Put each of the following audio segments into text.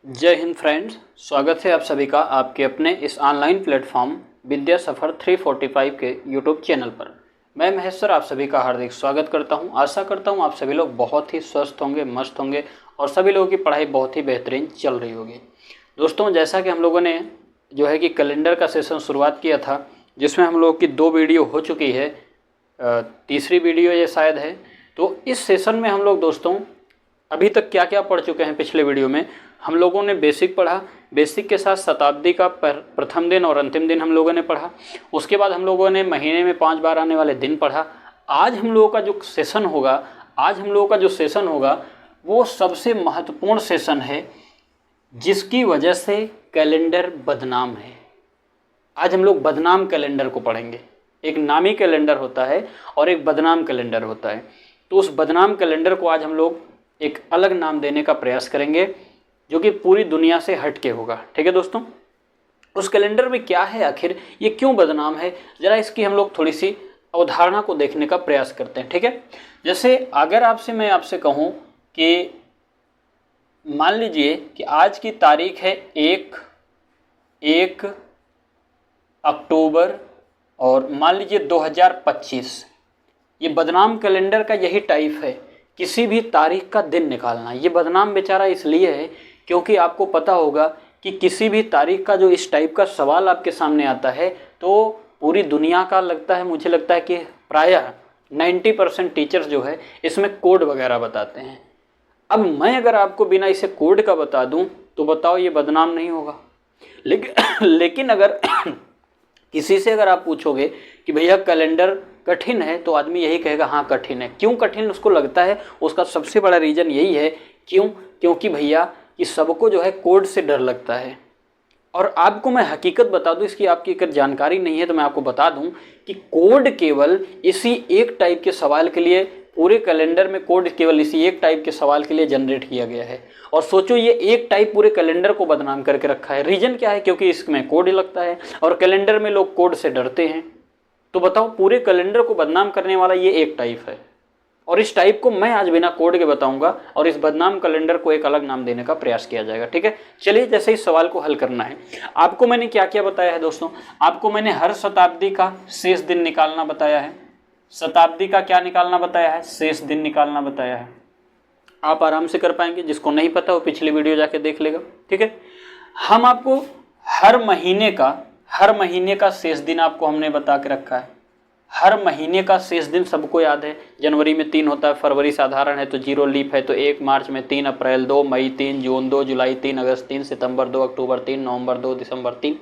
जय हिंद फ्रेंड्स, स्वागत है आप सभी का आपके अपने इस ऑनलाइन प्लेटफॉर्म विद्या सफ़र 345 के यूट्यूब चैनल पर। मैं महेश सर आप सभी का हार्दिक स्वागत करता हूं। आशा करता हूं आप सभी लोग बहुत ही स्वस्थ होंगे, मस्त होंगे और सभी लोगों की पढ़ाई बहुत ही बेहतरीन चल रही होगी। दोस्तों, जैसा कि हम लोगों ने जो है कि कैलेंडर का सेशन शुरुआत किया था, जिसमें हम लोग की 2 वीडियो हो चुकी है, तीसरी वीडियो ये शायद है। तो इस सेशन में हम लोग दोस्तों अभी तक क्या क्या पढ़ चुके हैं। पिछले वीडियो में हम लोगों ने बेसिक पढ़ा, बेसिक के साथ शताब्दी का प्रथम दिन और अंतिम दिन हम लोगों ने पढ़ा। उसके बाद हम लोगों ने महीने में 5 बार आने वाले दिन पढ़ा। आज हम लोगों का जो सेशन होगा वो सबसे महत्वपूर्ण सेशन है, जिसकी वजह से कैलेंडर बदनाम है। आज हम लोग बदनाम कैलेंडर को पढ़ेंगे। एक नामी कैलेंडर होता है और एक बदनाम कैलेंडर होता है। तो उस बदनाम कैलेंडर को आज हम लोग एक अलग नाम देने का प्रयास करेंगे, जो कि पूरी दुनिया से हट के होगा। ठीक है दोस्तों, उस कैलेंडर में क्या है, आखिर ये क्यों बदनाम है, ज़रा इसकी हम लोग थोड़ी सी अवधारणा को देखने का प्रयास करते हैं। ठीक है, जैसे अगर मैं आपसे कहूँ कि मान लीजिए कि आज की तारीख है 1 अक्टूबर और मान लीजिए 2025। ये बदनाम कैलेंडर का यही टाइप है, किसी भी तारीख का दिन निकालना। ये बदनाम बेचारा इसलिए है क्योंकि आपको पता होगा कि किसी भी तारीख का जो इस टाइप का सवाल आपके सामने आता है तो पूरी दुनिया का मुझे लगता है कि प्रायः 90% टीचर्स जो है इसमें कोड वगैरह बताते हैं। अब मैं अगर आपको बिना इसे कोड का बता दूं तो बताओ ये बदनाम नहीं होगा। लेकिन अगर किसी से अगर आप पूछोगे कि भैया कैलेंडर कठिन है, तो आदमी यही कहेगा हाँ कठिन है। क्यों कठिन उसको लगता है, उसका सबसे बड़ा रीज़न यही है। क्योंकि भैया कि सबको जो है कोड से डर लगता है। और आपको मैं हकीकत बता दूं, इसकी आपकी अगर जानकारी नहीं है तो मैं आपको बता दूं कि कोड केवल इसी एक टाइप के सवाल के लिए, पूरे कैलेंडर में कोड केवल इसी एक टाइप के सवाल के लिए जनरेट किया गया है। और सोचो, ये एक टाइप पूरे कैलेंडर को बदनाम करके रखा है। रीज़न क्या है? क्योंकि इसमें कोड लगता है और कैलेंडर में लोग कोड से डरते हैं। तो बताओ, पूरे कैलेंडर को बदनाम करने वाला ये एक टाइप है, और इस टाइप को मैं आज बिना कोड के बताऊंगा और इस बदनाम कैलेंडर को एक अलग नाम देने का प्रयास किया जाएगा। ठीक है, चलिए जैसे इस सवाल को हल करना है। आपको मैंने क्या क्या बताया है दोस्तों? आपको मैंने हर शताब्दी का शेष दिन निकालना बताया है। शताब्दी का क्या निकालना बताया है? शेष दिन निकालना बताया है। आप आराम से कर पाएंगे, जिसको नहीं पता वो पिछली वीडियो जाके देख लेगा। ठीक है, हम आपको हर महीने का शेष दिन आपको हमने बता के रखा है। हर महीने का शेष दिन सबको याद है। जनवरी में 3 होता है, फरवरी साधारण है तो 0 लीप है तो 1 मार्च में 3, अप्रैल 2, मई 3, जून 2, जुलाई 3, अगस्त 3, सितंबर 2, अक्टूबर 3, नवंबर 2, दिसंबर 3,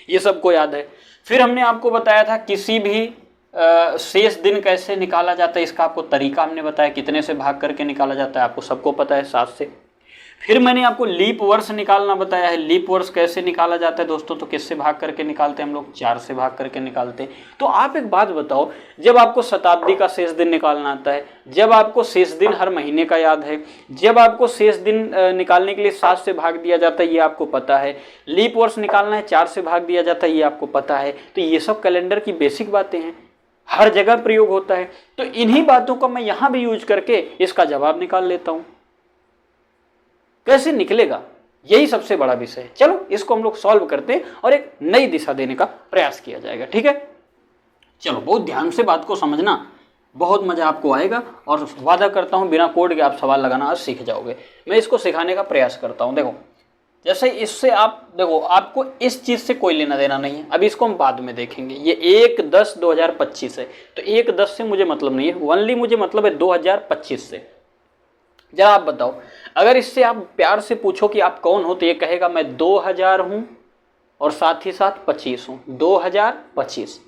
ये सबको याद है। फिर हमने आपको बताया था किसी भी शेष दिन कैसे निकाला जाता है, इसका आपको तरीका हमने बताया, कितने से भाग करके निकाला जाता है, आपको सबको पता है, 7 से। फिर मैंने आपको लीप वर्ष निकालना बताया है। लीप वर्ष कैसे निकाला जाता है दोस्तों? तो किससे भाग करके निकालते हैं हम लोग? 4 से भाग करके निकालते हैं। तो आप एक बात बताओ, जब आपको शताब्दी का शेष दिन निकालना आता है, जब आपको शेष दिन हर महीने का याद है, जब आपको शेष दिन निकालने के लिए 7 से भाग दिया जाता है, ये आपको पता है, लीप वर्ष निकालना है 4 से भाग दिया जाता है, ये आपको पता है, तो ये सब कैलेंडर की बेसिक बातें हैं, हर जगह प्रयोग होता है। तो इन्हीं बातों का मैं यहाँ भी यूज करके इसका जवाब निकाल लेता हूँ। कैसे निकलेगा, यही सबसे बड़ा विषय है। चलो इसको हम लोग सॉल्व करते हैं और एक नई दिशा देने का प्रयास किया जाएगा। ठीक है, चलो बहुत ध्यान से बात को समझना, बहुत मजा आपको आएगा और वादा करता हूं बिना कोड के आप सवाल लगाना आज सीख जाओगे। मैं इसको सिखाने का प्रयास करता हूं। देखो, जैसे इससे आप देखो, आपको इस चीज से कोई लेना देना नहीं है, अभी इसको हम बाद में देखेंगे। ये 1/10/2025 है, तो 1/10 से मुझे मतलब नहीं है, ओनली मुझे मतलब है 2025 से। जरा आप बताओ, अगर इससे आप प्यार से पूछो कि आप कौन हो, तो ये कहेगा मैं 2000 हूं और साथ ही साथ 25 हूं, 2025।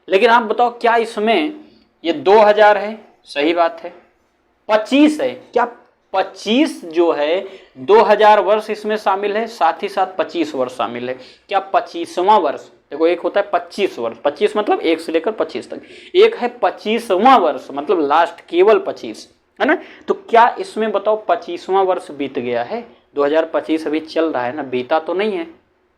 लेकिन आप बताओ, क्या इसमें ये 2000 है? सही बात है। 25 है, क्या 25 जो है 2000 वर्ष इसमें शामिल है, साथ ही साथ 25 वर्ष शामिल है। क्या 25वां वर्ष? देखो, एक होता है 25 वर्ष, 25 मतलब 1 से लेकर 25 तक, एक है 25वां वर्ष मतलब लास्ट केवल 25, है ना? तो क्या इसमें बताओ 25वां वर्ष बीत गया है? 2025 अभी चल रहा है ना, बीता तो नहीं है।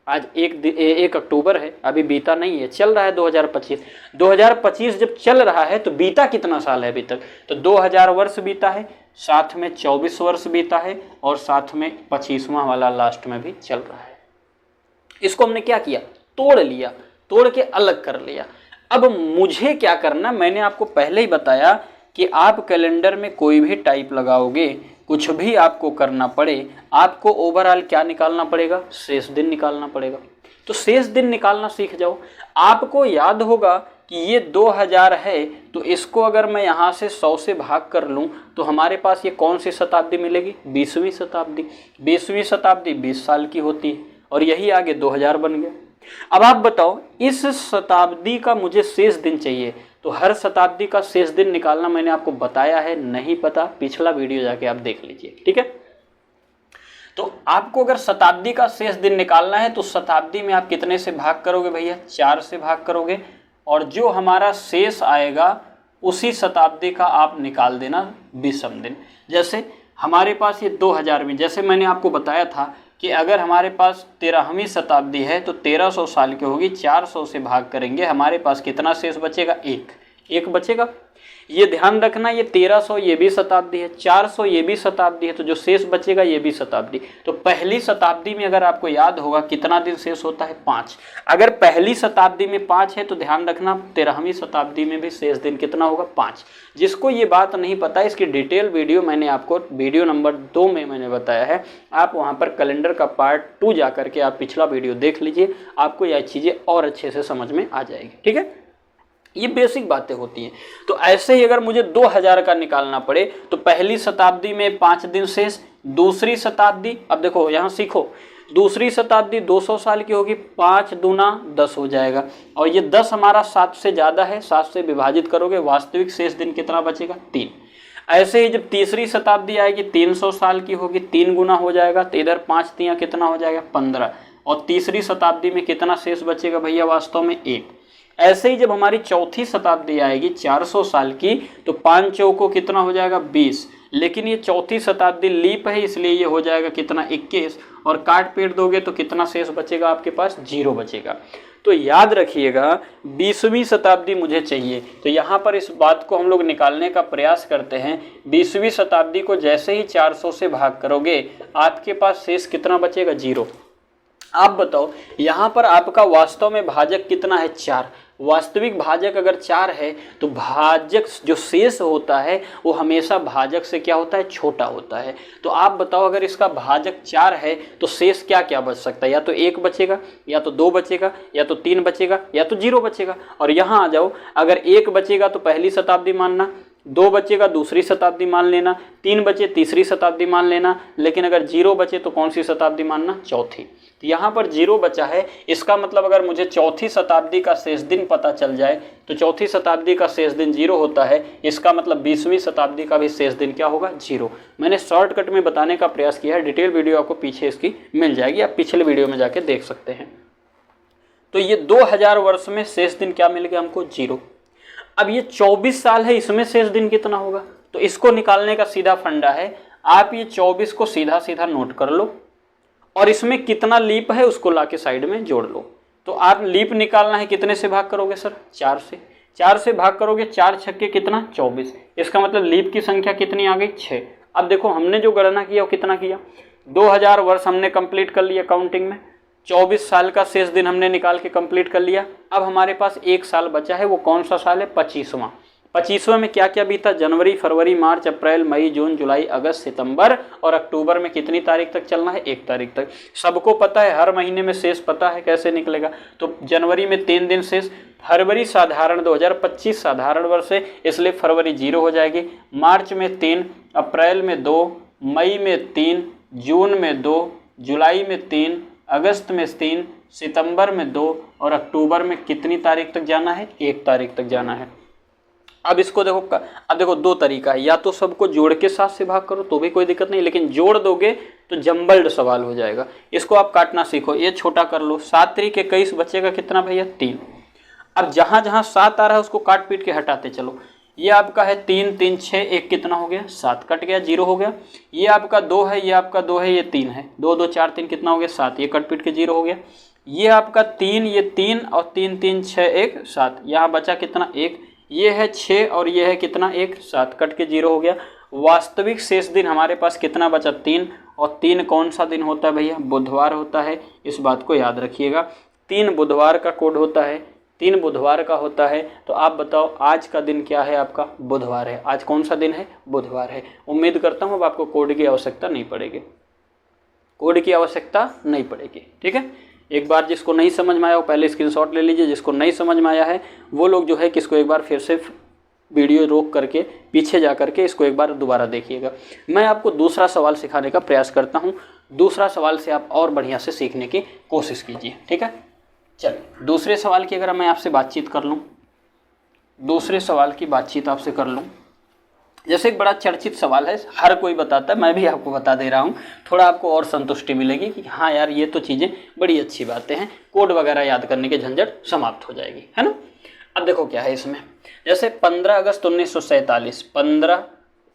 आज 1 अक्टूबर है, अभी बीता नहीं है, चल रहा है 2025। 2025 जब चल रहा है तो बीता कितना साल है अभी तक? तो 2000 वर्ष बीता है, साथ में 24 वर्ष बीता है और साथ में 25वां वाला लास्ट में भी चल रहा है। इसको हमने क्या किया? तोड़ लिया, तोड़ के अलग कर लिया। अब मुझे क्या करना, मैंने आपको पहले ही बताया कि आप कैलेंडर में कोई भी टाइप लगाओगे, कुछ भी आपको करना पड़े, आपको ओवरऑल क्या निकालना पड़ेगा? शेष दिन निकालना पड़ेगा। तो शेष दिन निकालना सीख जाओ। आपको याद होगा कि ये 2000 है, तो इसको अगर मैं यहाँ से 100 से भाग कर लूँ तो हमारे पास ये कौन सी शताब्दी मिलेगी? 20वीं शताब्दी। 20वीं शताब्दी 20 साल की होती है और यही आगे 2000 बन गया। अब आप बताओ, इस शताब्दी का मुझे शेष दिन चाहिए, तो हर शताब्दी का शेष दिन निकालना मैंने आपको बताया है, नहीं पता पिछला वीडियो जाके आप देख लीजिए, ठीक है। तो आपको अगर शताब्दी का शेष दिन निकालना है तो शताब्दी में आप कितने से भाग करोगे भैया? 4 से भाग करोगे और जो हमारा शेष आएगा उसी शताब्दी का आप निकाल देना 20वें दिन। जैसे हमारे पास ये 2000 में, जैसे मैंने आपको बताया था कि अगर हमारे पास 13वीं शताब्दी है तो 1300 साल की होगी, 400 से भाग करेंगे, हमारे पास कितना शेष बचेगा? एक बचेगा। ये ध्यान रखना, ये 1300 ये भी शताब्दी है, 400 ये भी शताब्दी है, तो जो शेष बचेगा ये भी शताब्दी। तो पहली शताब्दी में अगर आपको याद होगा कितना दिन शेष होता है? 5। अगर पहली शताब्दी में 5 है तो ध्यान रखना 13वीं शताब्दी में भी शेष दिन कितना होगा? 5। जिसको ये बात नहीं पता, इसकी डिटेल वीडियो मैंने आपको वीडियो नंबर 2 में मैंने बताया है, आप वहाँ पर कैलेंडर का पार्ट 2 जा करके आप पिछला वीडियो देख लीजिए, आपको यह चीज़ें और अच्छे से समझ में आ जाएगी, ठीक है। ये बेसिक बातें होती हैं। तो ऐसे ही अगर मुझे 2000 का निकालना पड़े तो पहली शताब्दी में 5 दिन शेष, दूसरी शताब्दी, अब देखो यहाँ सीखो, दूसरी शताब्दी 200 साल की होगी, 5 दूना 10 हो जाएगा और ये 10 हमारा 7 से ज़्यादा है, 7 से विभाजित करोगे, वास्तविक शेष दिन कितना बचेगा? 3। ऐसे ही जब तीसरी शताब्दी आएगी 300 साल की होगी, 3 गुना हो जाएगा, तो इधर 5 तियाँ कितना हो जाएगा? 15। और तीसरी शताब्दी में कितना शेष बचेगा भैया? वास्तव में 1। ऐसे ही जब हमारी चौथी शताब्दी आएगी 400 साल की, तो 5 चौको कितना हो जाएगा? 20। लेकिन ये चौथी शताब्दी लीप है, इसलिए ये हो जाएगा कितना? 21। और काट पीट दोगे तो कितना शेष बचेगा आपके पास? 0 बचेगा। तो याद रखिएगा 20वीं शताब्दी मुझे चाहिए, तो यहाँ पर इस बात को हम लोग निकालने का प्रयास करते हैं। 20वीं शताब्दी को जैसे ही 400 से भाग करोगे आपके पास शेष कितना बचेगा? 0। आप बताओ यहाँ पर आपका वास्तव में भाजक कितना है? 4। वास्तविक भाजक अगर 4 है तो भाजक जो शेष होता है वो हमेशा भाजक से क्या होता है? छोटा होता है। तो आप बताओ अगर इसका भाजक 4 है तो शेष क्या क्या बच सकता है? या तो 1 बचेगा, या तो 2 बचेगा, या तो 3 बचेगा, या तो 0 बचेगा। और यहाँ आ जाओ, अगर 1 बचेगा तो पहली शताब्दी मानना, 2 बचेगा दूसरी शताब्दी मान लेना, 3 बचे तीसरी शताब्दी मान लेना, लेकिन अगर 0 बचे तो कौन सी शताब्दी मानना? चौथी। तो यहाँ पर 0 बचा है, इसका मतलब अगर मुझे चौथी शताब्दी का शेष दिन पता चल जाए तो चौथी शताब्दी का शेष दिन 0 होता है, इसका मतलब 20वीं शताब्दी का भी शेष दिन क्या होगा? 0। मैंने शॉर्टकट में बताने का प्रयास किया है, डिटेल वीडियो आपको पीछे इसकी मिल जाएगी, आप पिछले वीडियो में जाके देख सकते हैं। तो ये 2000 वर्ष में शेष दिन क्या मिल गया हमको? 0। अब ये 24 साल है, इसमें शेष दिन कितना होगा? तो इसको निकालने का सीधा फंडा है, आप ये 24 को सीधा सीधा नोट कर लो और इसमें कितना लीप है उसको लाके साइड में जोड़ लो। तो आप लीप निकालना है, कितने से भाग करोगे सर? 4 से। 4 से भाग करोगे, 4 छक्के कितना? 24। इसका मतलब लीप की संख्या कितनी आ गई? 6। अब देखो हमने जो गणना किया वो कितना किया? 2000 वर्ष हमने कंप्लीट कर लिया काउंटिंग में, 24 साल का शेष दिन हमने निकाल के कंप्लीट कर लिया। अब हमारे पास 1 साल बचा है, वो कौन सा साल है? 25वां। 25वें में क्या क्या बीता? जनवरी, फरवरी, मार्च, अप्रैल, मई, जून, जुलाई, अगस्त, सितंबर और अक्टूबर में कितनी तारीख तक चलना है? 1 तारीख तक। सबको पता है हर महीने में शेष पता है कैसे निकलेगा। तो जनवरी में 3 दिन शेष, फरवरी साधारण 2025 साधारण वर्ष है इसलिए फरवरी 0 हो जाएगी, मार्च में 3, अप्रैल में 2, मई में 3, जून में 2, जुलाई में 3, अगस्त में 3, सितंबर में 2 और अक्टूबर में कितनी तारीख तक जाना है? 1 तारीख तक जाना है। अब इसको देखो, अब देखो 2 तरीका है, या तो सबको जोड़ के 7 से भाग करो तो भी कोई दिक्कत नहीं, लेकिन जोड़ दोगे तो जम्बल्ड सवाल हो जाएगा। इसको आप काटना सीखो, ये छोटा कर लो, 7 त्रिक 21 बचेगा कितना भैया? 3। अब जहाँ जहाँ 7 आ रहा है उसको काट पीट के हटाते चलो। ये आपका है 3, 3, 6, 1 कितना हो गया? 7 कट गया, 0 हो गया। ये आपका 2 है, ये आपका 2 है, ये 3 है, 2, 2, 4, 3 कितना हो गया? 7, ये कट पीट के 0 हो गया। ये आपका 3, ये 3 और 3 3 6 1 7, यहाँ बचा कितना 1, ये है 6 और ये है कितना 1 7, कट के 0 हो गया। वास्तविक शेष दिन हमारे पास कितना बचा 3, और 3 कौन सा दिन होता है भैया, बुधवार होता है, इस बात को याद रखिएगा। 3 बुधवार का कोड होता है, 3 बुधवार का होता है। तो आप बताओ आज का दिन क्या है, आपका बुधवार है। आज कौन सा दिन है, बुधवार है। उम्मीद करता हूँ अब आपको कोड की आवश्यकता नहीं पड़ेगी, कोड की आवश्यकता नहीं पड़ेगी, ठीक है। एक बार जिसको नहीं समझ में आया वो पहले स्क्रीनशॉट ले लीजिए, जिसको नहीं समझ में आया है वो लोग जो है किसको एक बार फिर से वीडियो रोक करके पीछे जा करके इसको एक बार दोबारा देखिएगा। मैं आपको दूसरा सवाल सिखाने का प्रयास करता हूँ, दूसरा सवाल से आप और बढ़िया से सीखने की कोशिश कीजिए, ठीक है। चलिए दूसरे सवाल की अगर मैं आपसे बातचीत कर लूँ, दूसरे सवाल की बातचीत आपसे कर लूँ, जैसे एक बड़ा चर्चित सवाल है, हर कोई बताता है, मैं भी आपको बता दे रहा हूँ, थोड़ा आपको और संतुष्टि मिलेगी कि हाँ यार ये तो चीज़ें बड़ी अच्छी बातें हैं, कोड वगैरह याद करने की झंझट समाप्त हो जाएगी, है ना। अब देखो क्या है इसमें, जैसे 15 अगस्त 1947, 15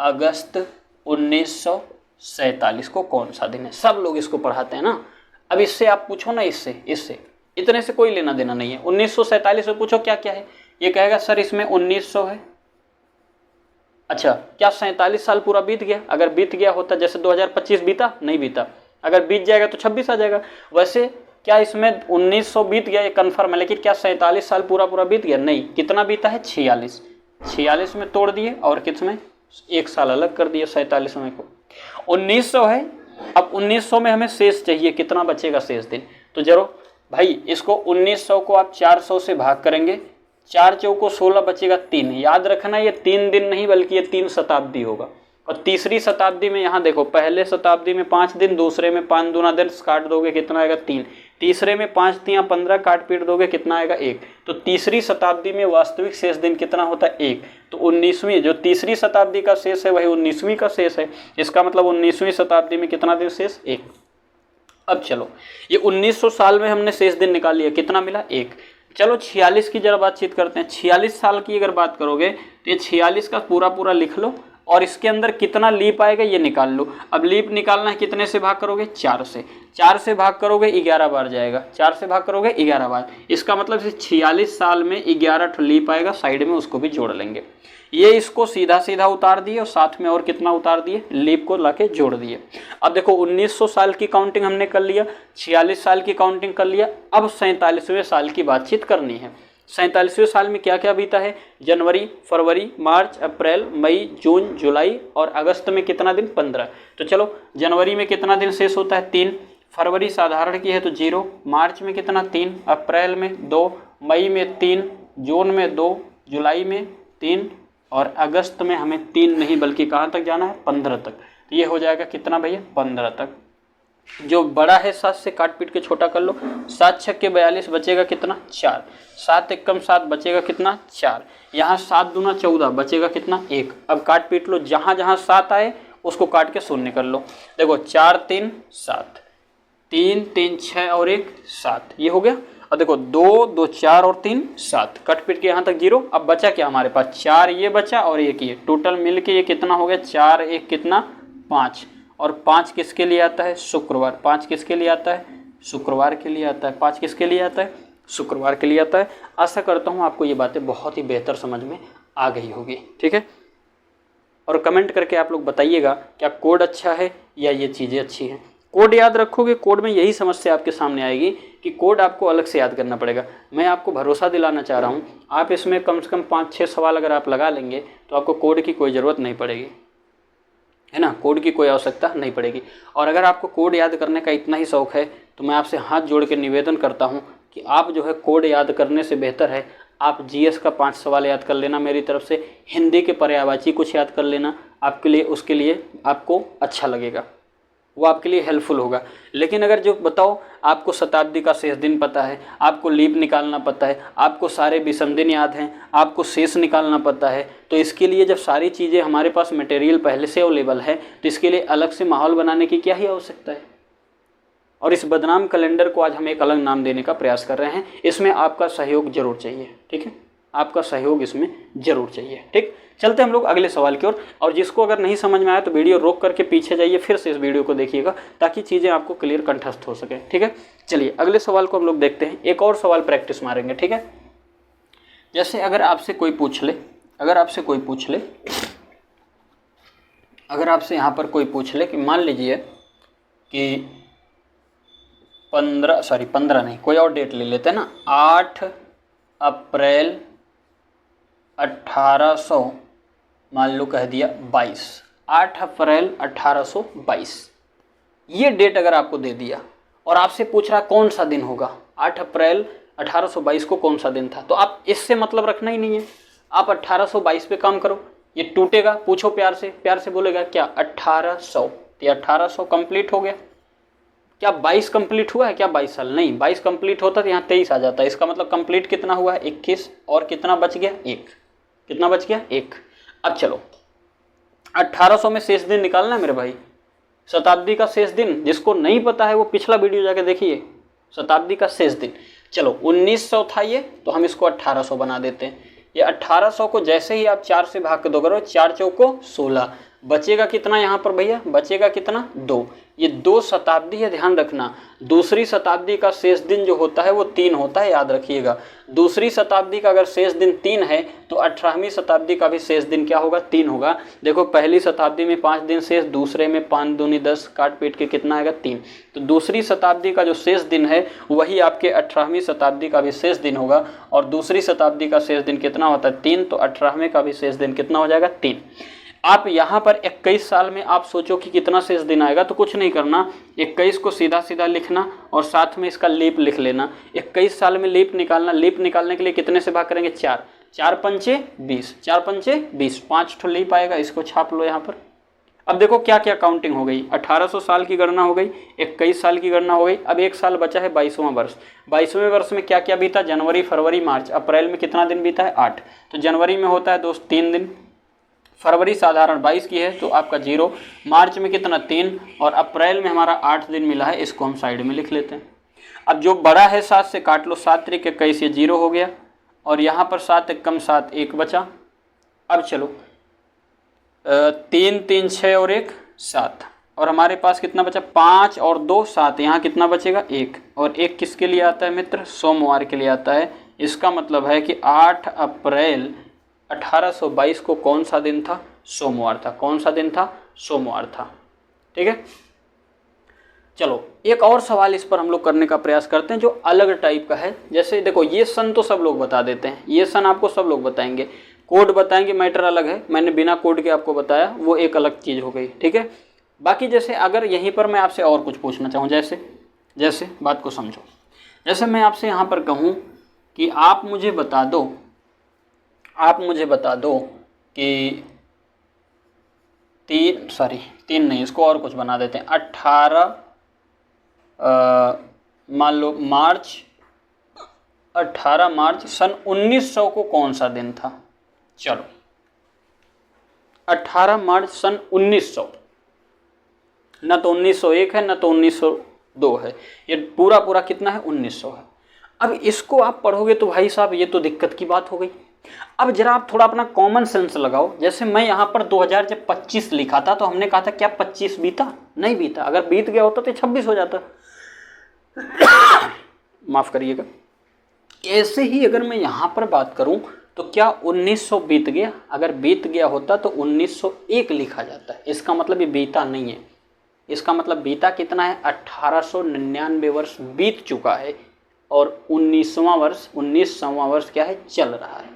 अगस्त 1947 को कौन सा दिन है, सब लोग इसको पढ़ाते हैं ना। अब इससे आप पूछो ना, इससे इतने से कोई लेना देना नहीं है। 1947 में पूछो क्या क्या है, ये कहेगा सर इसमें 1900 है। अच्छा क्या 47 साल पूरा बीत गया, अगर बीत गया होता जैसे 2025 बीता, नहीं बीता, अगर बीत जाएगा तो 26 आ जाएगा। वैसे क्या इसमें 1900 बीत गया, ये कन्फर्म है, लेकिन क्या 47 साल पूरा बीत गया, नहीं। कितना बीता है 46, 46 में तोड़ दिए और किसमें एक साल अलग कर दिया 47 में को, 1900 है। अब 1900 में हमें शेष चाहिए, कितना बचेगा शेष दिन, तो जरूर भाई इसको 1900 को आप 400 से भाग करेंगे, 4 चौको 16 बचेगा 3। याद रखना ये 3 दिन नहीं बल्कि ये 3 शताब्दी होगा। और तीसरी शताब्दी में यहाँ देखो, पहले शताब्दी में 5 दिन, दूसरे में 5 दूना 10 काट दोगे कितना आएगा 3, तीसरे में 5 तियां 15 काट पीट दोगे कितना आएगा 1। तो तीसरी शताब्दी में वास्तविक शेष दिन कितना होता है 1। तो 19वीं जो तीसरी शताब्दी का शेष है वही 19वीं का शेष है, इसका मतलब 19वीं शताब्दी में कितना दिन शेष 1। अब चलो ये 1900 साल में हमने शेष दिन निकाल लिया, कितना मिला 1। चलो 46 की जरा बातचीत करते हैं। 46 साल की अगर बात करोगे तो ये 46 का पूरा लिख लो और इसके अंदर कितना लीप आएगा ये निकाल लो। अब लीप निकालना है, कितने से भाग करोगे 4 से, 4 से भाग करोगे 11 बार जाएगा, 4 से भाग करोगे 11 बार। इसका मतलब 46 साल में 11 लीप आएगा, साइड में उसको भी जोड़ लेंगे। ये इसको सीधा सीधा उतार दिए और साथ में और कितना उतार दिए, लीप को लाके जोड़ दिए। अब देखो 1900 साल की काउंटिंग हमने कर लिया, 46 साल की काउंटिंग कर लिया। अब 47वें साल की बातचीत करनी है। 47वें साल में क्या क्या बीता है, जनवरी, फरवरी, मार्च, अप्रैल, मई, जून, जुलाई और अगस्त में कितना दिन 15। तो चलो जनवरी में कितना दिन शेष होता है 3, फरवरी साधारण की है तो 0, मार्च में कितना 3, अप्रैल में 2, मई में 3, जून में 2, जुलाई में 3 और अगस्त में हमें 3 नहीं बल्कि कहाँ तक जाना है 15 तक। तो ये हो जाएगा कितना भैया 15 तक। जो बड़ा है 7 से काट पीट के छोटा कर लो, 7 छक्के 42 बचेगा कितना 4, 7 एकम 7 बचेगा कितना 4, यहाँ 7 दूना 14 बचेगा कितना 1। अब काट पीट लो, जहाँ जहाँ 7 आए उसको काट के शून्य कर लो। देखो 4 3 7, 3 3 6 और 1 7, ये हो गया। और देखो 2 2 4 और 3 7, कट पीट के यहाँ तक 0। अब बचा क्या हमारे पास 4 ये बचा और 1 ये, टोटल मिल के ये कितना हो गया 4 1 कितना 5। और 5 किसके लिए आता है शुक्रवार, 5 किसके लिए आता है शुक्रवार के लिए आता है, 5 किसके लिए आता है शुक्रवार के लिए आता है। आशा करता हूँ आपको ये बातें बहुत ही बेहतर समझ में आ गई होगी, ठीक है। और कमेंट करके आप लोग बताइएगा क्या कोड अच्छा है या ये चीज़ें अच्छी हैं। कोड याद रखोगे, कोड में यही समस्या आपके सामने आएगी कि कोड आपको अलग से याद करना पड़ेगा। मैं आपको भरोसा दिलाना चाह रहा हूँ, आप इसमें कम से कम 5-6 सवाल अगर आप लगा लेंगे तो आपको कोड की कोई ज़रूरत नहीं पड़ेगी, है ना, कोड की कोई आवश्यकता नहीं पड़ेगी। और अगर आपको कोड याद करने का इतना ही शौक़ है तो मैं आपसे हाथ जोड़ के निवेदन करता हूँ कि आप जो है कोड याद करने से बेहतर है आप जीएस का 5 सवाल याद कर लेना मेरी तरफ से, हिंदी के पर्यायवाची कुछ याद कर लेना, आपके लिए उसके लिए आपको अच्छा लगेगा, वो आपके लिए हेल्पफुल होगा। लेकिन अगर जो बताओ आपको शताब्दी का शेष दिन पता है, आपको लीप निकालना पता है, आपको सारे विषम दिन याद हैं, आपको शेष निकालना पता है, तो इसके लिए जब सारी चीज़ें हमारे पास मटेरियल पहले से अवेलेबल है तो इसके लिए अलग से माहौल बनाने की क्या ही आवश्यकता है। और इस बदनाम कैलेंडर को आज हम एक अलग नाम देने का प्रयास कर रहे हैं, इसमें आपका सहयोग जरूर चाहिए, ठीक है। आपका सहयोग इसमें जरूर चाहिए। ठीक, चलते हम लोग अगले सवाल की ओर। और जिसको अगर नहीं समझ में आया तो वीडियो रोक करके पीछे जाइए, फिर से इस वीडियो को देखिएगा ताकि चीज़ें आपको क्लियर कंठस्थ हो सके। ठीक है, चलिए अगले सवाल को हम लोग देखते हैं। एक और सवाल प्रैक्टिस मारेंगे। ठीक है, जैसे अगर आपसे कोई पूछ ले, अगर आपसे यहाँ पर कोई पूछ ले कि मान लीजिए कि 15 नहीं, कोई और डेट ले लेते हैं ना, 8 अप्रैल 1800 मान लो कह दिया 22, 8 अप्रैल 1822, ये डेट अगर आपको दे दिया और आपसे पूछ रहा कौन सा दिन होगा, 8 अप्रैल 1822 को कौन सा दिन था, तो आप इससे मतलब रखना ही नहीं है, आप 1822 पे काम करो। ये टूटेगा, पूछो प्यार से बोलेगा क्या 1800, तो 1800 कंप्लीट हो गया। क्या 22 कंप्लीट हुआ है क्या 22 साल? नहीं, 22 कंप्लीट होता तो यहाँ 23 आ जाता है। इसका मतलब कंप्लीट कितना हुआ है 21, और कितना बच गया 1, कितना बच गया 1। अब चलो 1800 में शेष दिन निकालना है मेरे भाई, शताब्दी का शेष दिन। जिसको नहीं पता है वो पिछला वीडियो जाके देखिए, शताब्दी का शेष दिन। चलो 1900 था ये, तो हम इसको 1800 बना देते हैं। ये 1800 को जैसे ही आप 4 से भाग के दो करो, 4 चौको 16, बचेगा कितना यहाँ पर भैया, बचेगा कितना 2। ये 2 शताब्दी है, ध्यान रखना। दूसरी शताब्दी का शेष दिन जो होता है वो 3 होता है, याद रखिएगा। दूसरी शताब्दी का अगर शेष दिन 3 है तो 18वीं शताब्दी का भी शेष दिन क्या होगा 3 होगा। देखो पहली शताब्दी में 5 दिन शेष, दूसरे में 5 दूनी 10, काट पीट के कितना आएगा 3। तो दूसरी शताब्दी का जो शेष दिन है वही आपके 18वीं शताब्दी का भी शेष दिन होगा। और दूसरी शताब्दी का शेष दिन कितना होता है 3, तो 18वें का भी शेष दिन कितना हो जाएगा 3। आप यहाँ पर 21 साल में आप सोचो कि कितना शेष दिन आएगा, तो कुछ नहीं करना, 21 को सीधा सीधा लिखना और साथ में इसका लीप लिख लेना। 21 साल में लीप निकालना, लीप निकालने के लिए कितने से भाग करेंगे 4, 4 पंचे 20, 4 पंचे 20, 5 ठो लीप आएगा, इसको छाप लो यहाँ पर। अब देखो क्या क्या काउंटिंग हो गई, 1800 साल की गणना हो गई, 21 साल की गणना हो गई। अब एक साल बचा है 22वां वर्ष। 22वें वर्ष में क्या क्या बीता, जनवरी फरवरी मार्च। अप्रैल में कितना दिन बीता है 8, तो जनवरी में होता है दोस्त 3 दिन, फरवरी साधारण 22 की है तो आपका 0, मार्च में कितना 3, और अप्रैल में हमारा 8 दिन मिला है, इसको हम साइड में लिख लेते हैं। अब जो बड़ा है 7 से काट लो, 7 त्रिक 21, ये 0 हो गया, और यहाँ पर 7 एक कम 7, 1 बचा। अब चलो 3 3 6 और 1 7, और हमारे पास कितना बचा 5 और 2 7, यहाँ कितना बचेगा 1, और 1 किसके लिए आता है मित्र, सोमवार के लिए आता है। इसका मतलब है कि 8 अप्रैल 1822 को कौन सा दिन था, सोमवार था। कौन सा दिन था, सोमवार था। ठीक है, चलो एक और सवाल इस पर हम लोग करने का प्रयास करते हैं जो अलग टाइप का है। जैसे देखो ये सन तो सब लोग बता देते हैं, ये सन आपको सब लोग बताएंगे, कोड बताएंगे, मैटर अलग है। मैंने बिना कोड के आपको बताया, वो एक अलग चीज़ हो गई। ठीक है, बाकी जैसे अगर यहीं पर मैं आपसे और कुछ पूछना चाहूँ, जैसे बात को समझो, जैसे मैं आपसे यहाँ पर कहूँ कि आप मुझे बता दो कि 3 नहीं, इसको और कुछ बना देते हैं, 18 मान लो मार्च, 18 मार्च सन 1900 को कौन सा दिन था। चलो 18 मार्च सन 1900, न तो 1901 है न तो 1902 है, ये पूरा कितना है 1900 है। अब इसको आप पढ़ोगे तो भाई साहब ये तो दिक्कत की बात हो गई। अब जरा आप थोड़ा अपना कॉमन सेंस लगाओ। जैसे मैं यहाँ पर 2025 लिखा था तो हमने कहा था क्या 25 बीता, नहीं बीता। अगर बीत गया होता तो 26 हो जाता माफ़ करिएगा। ऐसे ही अगर मैं यहाँ पर बात करूँ तो क्या 1900 बीत गया, अगर बीत गया होता तो 1901 लिखा जाता है। इसका मतलब ये बीता नहीं है, इसका मतलब बीता कितना है 1899 वर्ष बीत चुका है, और 19वां वर्ष क्या है, चल रहा है।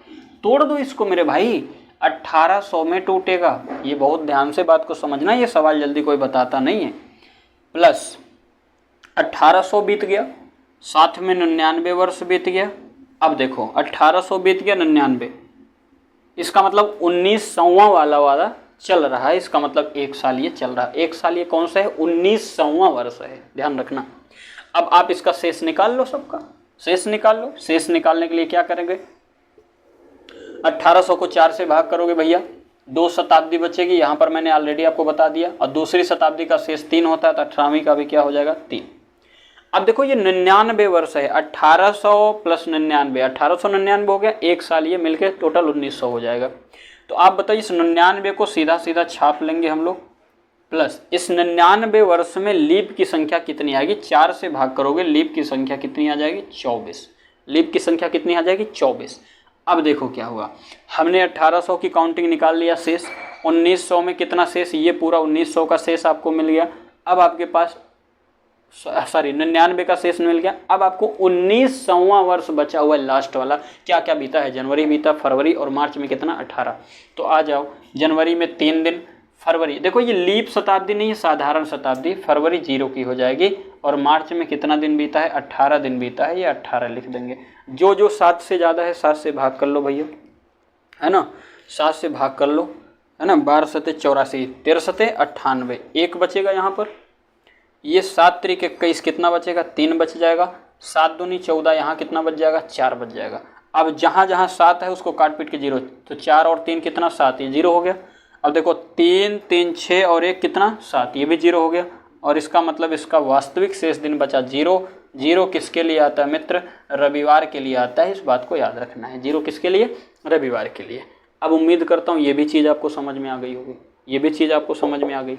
तोड़ दो इसको मेरे भाई, 1800 में टूटेगा। ये बहुत ध्यान से बात को समझना, ये सवाल जल्दी कोई बताता नहीं है। प्लस 1800 बीत गया, साथ में 99 वर्ष बीत गया। अब देखो 1800 बीत गया 99, इसका मतलब 1900वां वाला चल रहा है। इसका मतलब 1 साल ये चल रहा है। 1 साल ये कौन सा है, 1900वां वर्ष है, ध्यान रखना। अब आप इसका शेष निकाल लो, सबका शेष निकाल लो। शेष निकालने के लिए क्या करेंगे, 1800 को 4 से भाग करोगे भैया, 2 शताब्दी बचेगी, यहाँ पर मैंने ऑलरेडी आपको बता दिया। और दूसरी शताब्दी का शेष 3 होता है, तो 18वीं का भी क्या हो जाएगा 3। अब देखो ये 99 वर्ष है, 1800 प्लस 99, 1899 हो गया, एक साल ये मिलके टोटल 1900 हो जाएगा। तो आप बताइए इस 99 को सीधा सीधा छाप लेंगे हम लोग, प्लस इस 99 वर्ष में लीप की संख्या कितनी आएगी, 4 से भाग करोगे, लीप की संख्या कितनी आ जाएगी, 24। लीप की संख्या कितनी आ जाएगी, 24। अब देखो क्या हुआ, हमने 1800 की काउंटिंग निकाल लिया, शेष 1900 में कितना शेष, ये पूरा 1900 का शेष आपको मिल गया। अब आपके पास 99 का शेष मिल गया। अब आपको 19वां वर्ष बचा हुआ है, लास्ट वाला। क्या क्या बीता है, जनवरी बीता, फरवरी और मार्च में कितना, 18। तो आ जाओ, जनवरी में 3 दिन, फरवरी, देखो ये लीप शताब्दी नहीं है, साधारण शताब्दी, फरवरी 0 की हो जाएगी। और मार्च में कितना दिन बीता है, 18 दिन बीता है, ये 18 लिख देंगे। जो जो 7 से ज़्यादा है 7 से भाग कर लो भैया, है ना, 7 से भाग कर लो, है ना, 12 सते 84, 13 सते 98, एक बचेगा यहाँ पर। ये 7 त्रिक 21, कितना बचेगा, 3 बच जाएगा। 7 दूनी 14, यहाँ कितना बच जाएगा, 4 बच जाएगा। अब जहाँ जहाँ 7 है उसको काट पीट के 0, तो 4 और 3 कितना, 7, ये 0 हो गया। अब देखो 3 3 6 और 1 कितना, 7, ये भी 0 हो गया। और इसका मतलब इसका वास्तविक शेष दिन बचा 0। 0 किसके लिए आता है मित्र, रविवार के लिए आता है, इस बात को याद रखना है। 0 किसके लिए, रविवार के लिए। अब उम्मीद करता हूँ ये भी चीज़ आपको समझ में आ गई होगी, ये भी चीज़ आपको समझ में आ गई,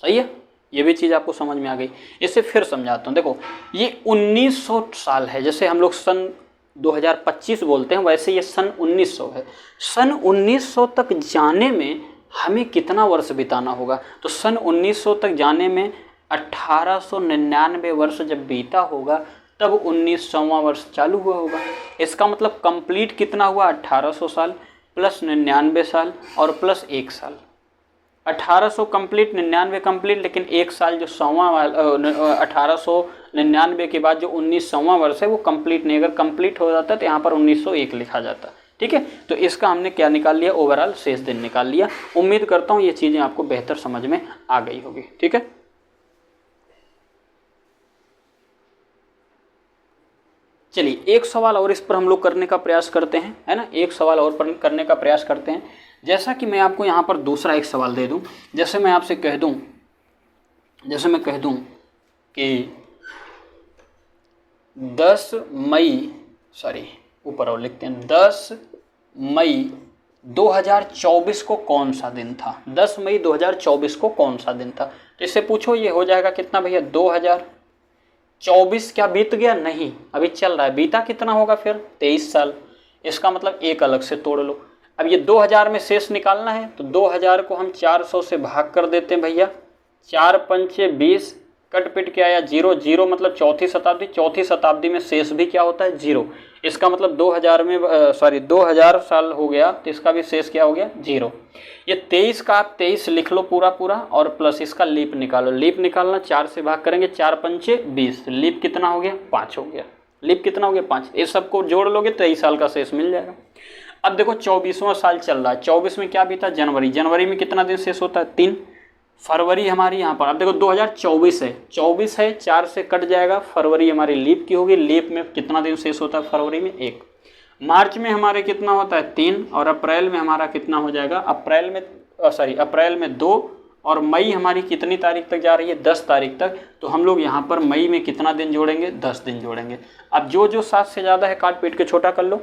सही है, ये भी चीज़ आपको समझ में आ गई। इसे फिर समझाता हूँ। देखो ये 1900 साल है, जैसे हम लोग सन 2025 बोलते हैं, वैसे ये सन 1900 है। सन 1900 तक जाने में हमें कितना वर्ष बिताना होगा, तो सन 1900 तक जाने में 1899 वर्ष जब बीता होगा तब 1900वां वर्ष चालू हुआ होगा। इसका मतलब कंप्लीट कितना हुआ, 1800 साल प्लस 99 साल और प्लस 1 साल। 1800 कंप्लीट, 99 कंप्लीट, लेकिन 1 साल जो 1899 के बाद जो 1900वां वर्ष है वो कंप्लीट नहीं। अगर कंप्लीट हो जाता तो यहाँ पर 1901 लिखा जाता। ठीक है, तो इसका हमने क्या निकाल लिया, ओवरऑल शेष दिन निकाल लिया। उम्मीद करता हूँ ये चीज़ें आपको बेहतर समझ में आ गई होगी। ठीक है, चलिए एक सवाल और इस पर हम लोग करने का प्रयास करते हैं, है ना, एक सवाल और पर करने का प्रयास करते हैं। जैसा कि मैं आपको यहाँ पर दूसरा एक सवाल दे दूँ, जैसे मैं आपसे कह दूँ, जैसे मैं कह दूँ कि 10 मई, सॉरी ऊपर और लिखते हैं, 10 मई 2024 को कौन सा दिन था, 10 मई 2024 को कौन सा दिन था। तो इससे पूछो ये हो जाएगा कितना भैया, 2024 क्या बीत गया, नहीं अभी चल रहा है। बीता कितना होगा फिर, 23 साल। इसका मतलब एक अलग से तोड़ लो। अब ये 2000 में शेष निकालना है, तो 2000 को हम 400 से भाग कर देते हैं भैया, 4 पंचे 20, कट पिट के आया 0, 0 मतलब चौथी शताब्दी। चौथी शताब्दी में शेष भी क्या होता है, 0। इसका मतलब 2000 में 2000 साल हो गया, तो इसका भी शेष क्या हो गया, 0। ये 23 का आप 23 लिख लो पूरा पूरा, और प्लस इसका लीप निकालो। लीप निकालना, 4 से भाग करेंगे, 4 पंचे 20, लीप कितना हो गया, 5 हो गया। लीप कितना हो गया, 5। इस सबको जोड़ लोगे 23 साल का शेष मिल जाएगा। अब देखो 24वां साल चल रहा है, 24 में क्या बीता, जनवरी। जनवरी में कितना दिन शेष होता है, 3। फरवरी हमारी यहाँ पर, अब देखो 2024 है, 24 है, 4 से कट जाएगा, फरवरी हमारी लीप की होगी। लीप में कितना दिन शेष होता है, फरवरी में 1। मार्च में हमारे कितना होता है, 3। और अप्रैल में हमारा कितना हो जाएगा, अप्रैल में 2। और मई हमारी कितनी तारीख तक जा रही है, 10 तारीख तक। तो हम लोग यहाँ पर मई में कितना दिन जोड़ेंगे, 10 दिन जोड़ेंगे। अब जो जो 7 से ज़्यादा है काट पीट के छोटा कर लो,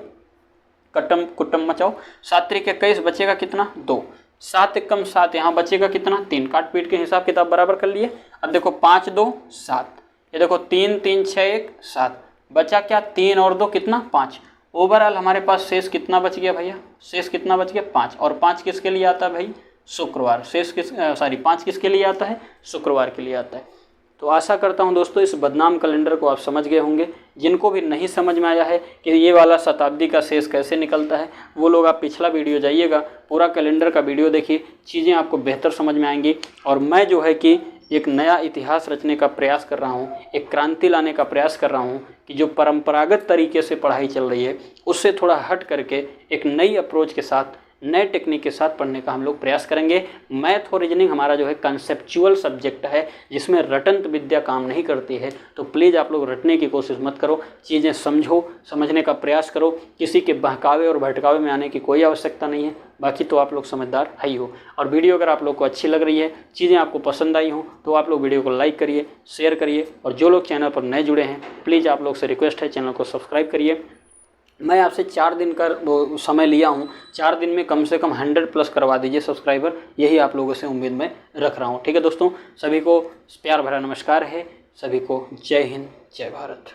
कट्टम कुट्टम मचाओ। 7 त्रिक 21 बचेगा कितना, 2। 7 एकम 7, यहाँ बचेगा कितना, 3। काट पीट के हिसाब किताब बराबर कर लिए। अब देखो 5 2 7, ये देखो 3 3 6 1 7, बचा क्या, 3 और 2 कितना, 5। ओवरऑल हमारे पास शेष कितना बच गया भैया, शेष कितना बच गया, 5। और 5 किसके लिए आता है भाई, शुक्रवार। शेष 5 किसके लिए आता है, शुक्रवार के लिए आता है। तो आशा करता हूं दोस्तों इस बदनाम कैलेंडर को आप समझ गए होंगे। जिनको भी नहीं समझ में आया है कि ये वाला शताब्दी का शेष कैसे निकलता है, वो लोग आप पिछला वीडियो जाइएगा, पूरा कैलेंडर का वीडियो देखिए, चीज़ें आपको बेहतर समझ में आएंगी। और मैं जो है कि एक नया इतिहास रचने का प्रयास कर रहा हूँ, एक क्रांति लाने का प्रयास कर रहा हूँ कि जो परंपरागत तरीके से पढ़ाई चल रही है उससे थोड़ा हट करके एक नई अप्रोच के साथ नए टेक्निक के साथ पढ़ने का हम लोग प्रयास करेंगे। मैथ और रीजनिंग हमारा जो है कंसेप्चुअल सब्जेक्ट है, जिसमें रटंत विद्या काम नहीं करती है। तो प्लीज़ आप लोग रटने की कोशिश मत करो, चीज़ें समझो, समझने का प्रयास करो। किसी के बहकावे और भटकावे में आने की कोई आवश्यकता नहीं है। बाकी तो आप लोग समझदार है ही हो। और वीडियो अगर आप लोग को अच्छी लग रही है, चीज़ें आपको पसंद आई हो, तो आप लोग वीडियो को लाइक करिए, शेयर करिए। और जो लोग चैनल पर नए जुड़े हैं, प्लीज़ आप लोग से रिक्वेस्ट है, चैनल को सब्सक्राइब करिए। मैं आपसे 4 दिन का वो समय लिया हूँ, 4 दिन में कम से कम 100+ करवा दीजिए सब्सक्राइबर, यही आप लोगों से उम्मीद मैं रख रहा हूँ। ठीक है दोस्तों, सभी को प्यार भरा नमस्कार है, सभी को जय हिंद, जय भारत।